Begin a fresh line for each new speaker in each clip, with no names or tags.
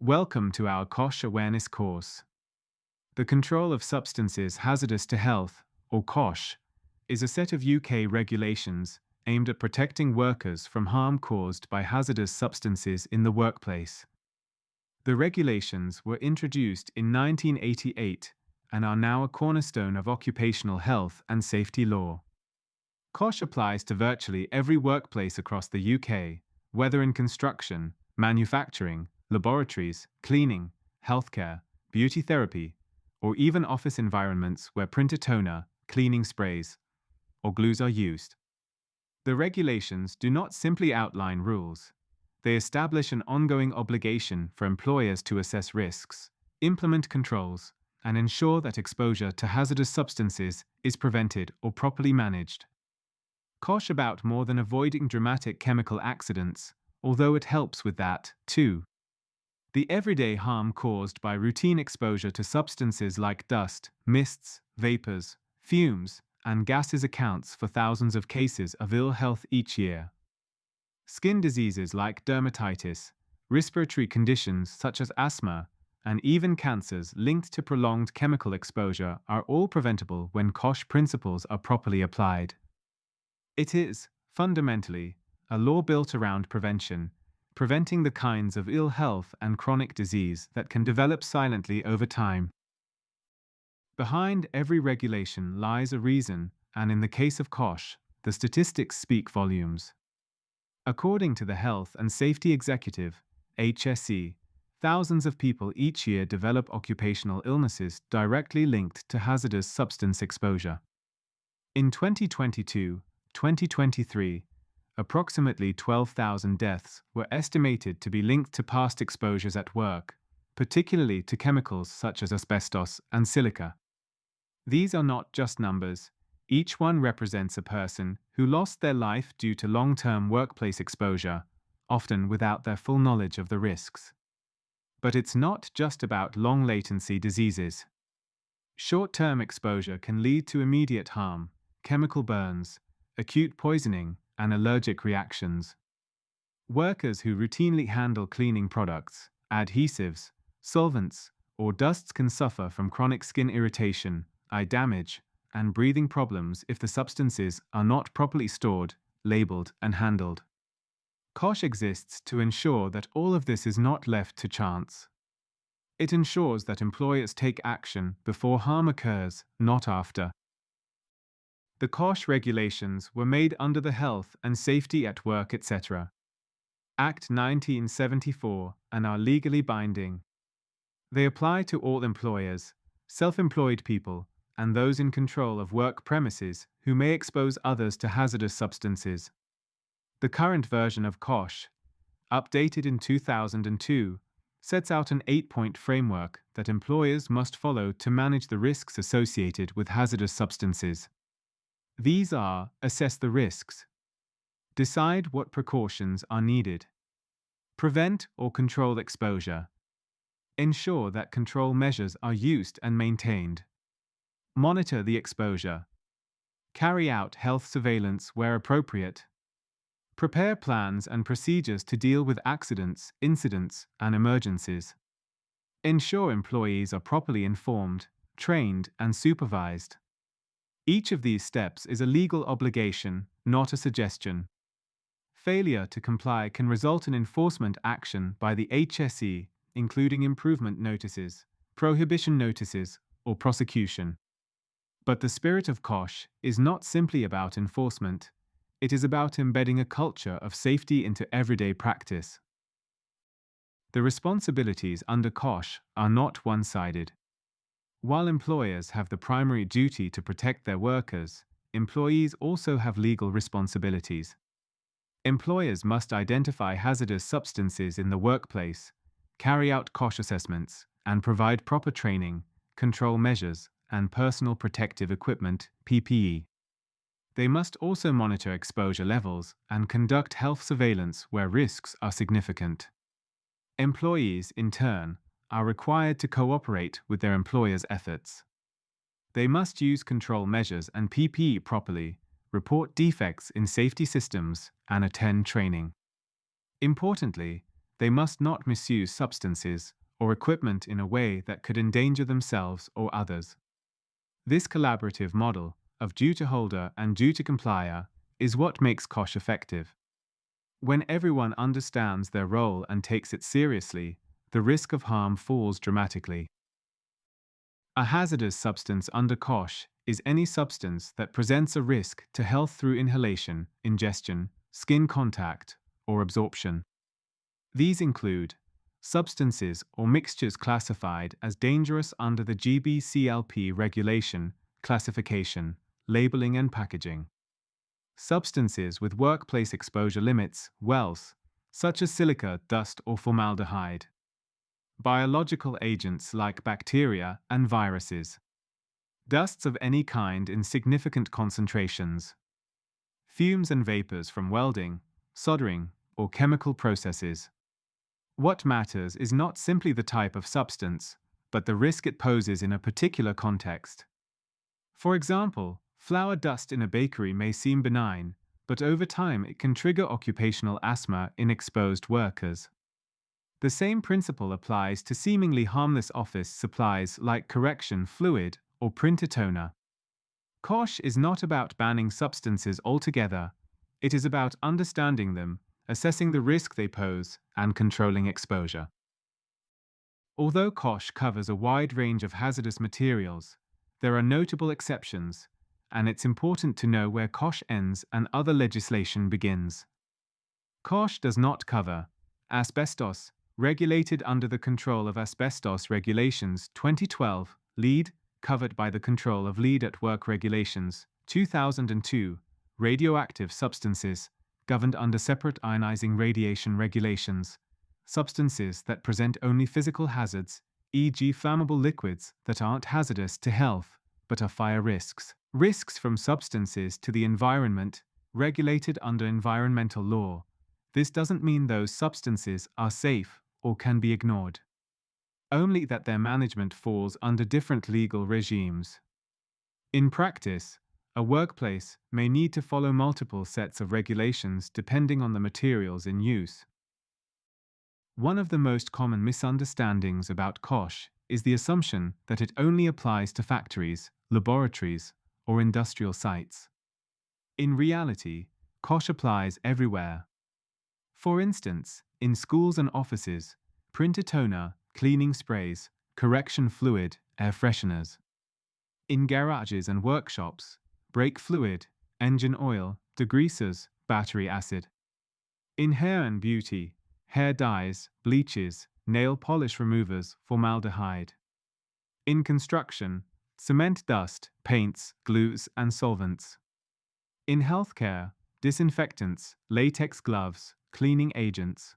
Welcome to our COSHH awareness course. The Control of Substances Hazardous to Health, or COSHH, is a set of UK regulations aimed at protecting workers from harm caused by hazardous substances in the workplace. The regulations were introduced in 1988 and are now a cornerstone of occupational health and safety law. COSHH applies to virtually every workplace across the UK, whether in construction, manufacturing, laboratories, cleaning, healthcare, beauty therapy, or even office environments where printer toner, cleaning sprays, or glues are used. The regulations do not simply outline rules. They establish an ongoing obligation for employers to assess risks, implement controls, and ensure that exposure to hazardous substances is prevented or properly managed. COSHH about more than avoiding dramatic chemical accidents, although it helps with that, too. The everyday harm caused by routine exposure to substances like dust, mists, vapors, fumes, and gases accounts for thousands of cases of ill health each year. Skin diseases like dermatitis, respiratory conditions such as asthma, and even cancers linked to prolonged chemical exposure are all preventable when COSHH principles are properly applied. It is, fundamentally, a law built around prevention, preventing the kinds of ill health and chronic disease that can develop silently over time. Behind every regulation lies a reason, and in the case of COSHH, the statistics speak volumes. According to the Health and Safety Executive, HSE, thousands of people each year develop occupational illnesses directly linked to hazardous substance exposure. In 2022-2023, approximately 12,000 deaths were estimated to be linked to past exposures at work, particularly to chemicals such as asbestos and silica. These are not just numbers. Each one represents a person who lost their life due to long-term workplace exposure, often without their full knowledge of the risks. But it's not just about long-latency diseases. Short-term exposure can lead to immediate harm, chemical burns, acute poisoning, and allergic reactions. Workers who routinely handle cleaning products, adhesives, solvents, or dusts can suffer from chronic skin irritation, eye damage, and breathing problems if the substances are not properly stored, labeled, and handled. COSHH exists to ensure that all of this is not left to chance. It ensures that employers take action before harm occurs, not after. The COSHH regulations were made under the Health and Safety at Work etc. Act 1974 and are legally binding. They apply to all employers, self-employed people, and those in control of work premises who may expose others to hazardous substances. The current version of COSHH, updated in 2002, sets out an 8-point framework that employers must follow to manage the risks associated with hazardous substances. These are: assess the risks, decide what precautions are needed, prevent or control exposure, ensure that control measures are used and maintained, monitor the exposure, carry out health surveillance where appropriate, prepare plans and procedures to deal with accidents, incidents, and emergencies, ensure employees are properly informed, trained, and supervised. Each of these steps is a legal obligation, not a suggestion. Failure to comply can result in enforcement action by the HSE, including improvement notices, prohibition notices, or prosecution. But the spirit of COSHH is not simply about enforcement. It is about embedding a culture of safety into everyday practice. The responsibilities under COSHH are not one-sided. While employers have the primary duty to protect their workers, employees also have legal responsibilities. Employers must identify hazardous substances in the workplace, carry out COSHH assessments, and provide proper training, control measures, and personal protective equipment, PPE. They must also monitor exposure levels and conduct health surveillance where risks are significant. Employees, in turn, are required to cooperate with their employer's efforts. They must use control measures and PPE properly, report defects in safety systems, and attend training. Importantly, they must not misuse substances or equipment in a way that could endanger themselves or others. This collaborative model of duty holder and duty complier is what makes COSHH effective. When everyone understands their role and takes it seriously, the risk of harm falls dramatically. A hazardous substance under COSHH is any substance that presents a risk to health through inhalation, ingestion, skin contact, or absorption. These include substances or mixtures classified as dangerous under the GBCLP regulation, classification, labeling and packaging. Substances with workplace exposure limits, WELS, such as silica, dust or formaldehyde. Biological agents like bacteria and viruses. Dusts of any kind in significant concentrations. Fumes and vapors from welding, soldering, or chemical processes. What matters is not simply the type of substance, but the risk it poses in a particular context. For example, flour dust in a bakery may seem benign, but over time it can trigger occupational asthma in exposed workers. The same principle applies to seemingly harmless office supplies like correction fluid or printer toner. COSHH is not about banning substances altogether, it is about understanding them, assessing the risk they pose, and controlling exposure. Although COSHH covers a wide range of hazardous materials, there are notable exceptions, and it's important to know where COSHH ends and other legislation begins. COSHH does not cover asbestos, regulated under the Control of Asbestos Regulations 2012, lead, covered by the Control of Lead at Work Regulations 2002, radioactive substances, governed under separate ionizing radiation regulations, substances that present only physical hazards, e.g. flammable liquids that aren't hazardous to health, but are fire risks. Risks from substances to the environment, regulated under environmental law. This doesn't mean those substances are safe or can be ignored. Only that their management falls under different legal regimes. In practice, a workplace may need to follow multiple sets of regulations depending on the materials in use. One of the most common misunderstandings about COSHH is the assumption that it only applies to factories, laboratories, or industrial sites. In reality, COSHH applies everywhere. For instance, in schools and offices, printer toner, cleaning sprays, correction fluid, air fresheners. In garages and workshops, brake fluid, engine oil, degreasers, battery acid. In hair and beauty, hair dyes, bleaches, nail polish removers, formaldehyde. In construction, cement dust, paints, glues, and solvents. In healthcare, disinfectants, latex gloves, cleaning agents.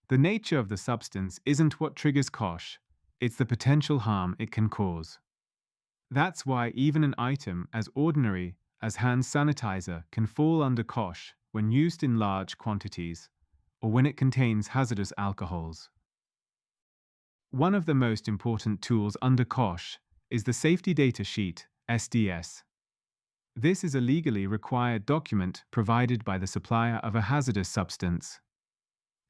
The nature of the substance isn't what triggers COSHH, it's the potential harm it can cause. That's why even an item as ordinary as hand sanitizer can fall under COSHH when used in large quantities, or when it contains hazardous alcohols. One of the most important tools under COSHH is the Safety Data Sheet, SDS. This is a legally required document provided by the supplier of a hazardous substance.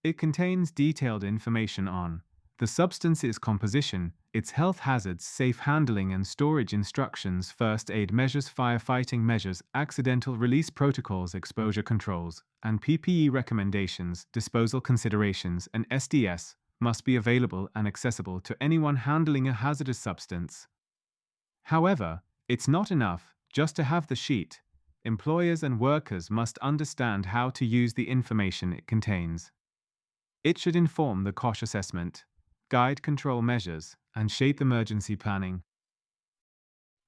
It contains detailed information on the substance's composition, its health hazards, safe handling and storage instructions, first aid measures, firefighting measures, accidental release protocols, exposure controls, and PPE recommendations, disposal considerations, and SDS must be available and accessible to anyone handling a hazardous substance. However, it's not enough just to have the sheet. Employers and workers must understand how to use the information it contains. It should inform the COSHH assessment, guide control measures, and shape emergency planning.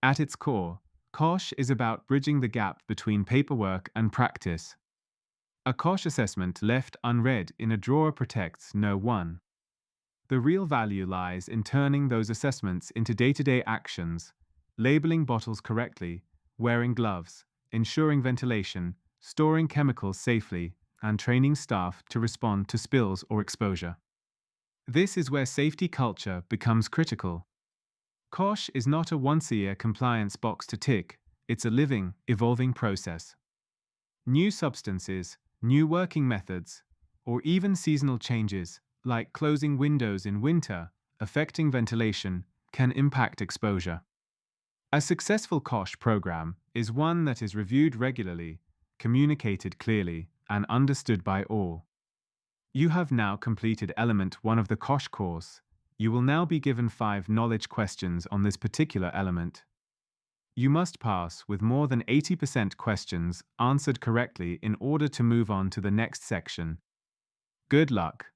At its core, COSHH is about bridging the gap between paperwork and practice. A COSHH assessment left unread in a drawer protects no one. The real value lies in turning those assessments into day-to-day actions, labeling bottles correctly, wearing gloves, ensuring ventilation, storing chemicals safely, and training staff to respond to spills or exposure. This is where safety culture becomes critical. COSHH is not a once-a-year compliance box to tick, it's a living, evolving process. New substances, new working methods, or even seasonal changes, like closing windows in winter, affecting ventilation, can impact exposure. A successful COSHH program is one that is reviewed regularly, communicated clearly, and understood by all. You have now completed Element 1 of the COSHH course. You will now be given 5 knowledge questions on this particular element. You must pass with more than 80% questions answered correctly in order to move on to the next section. Good luck.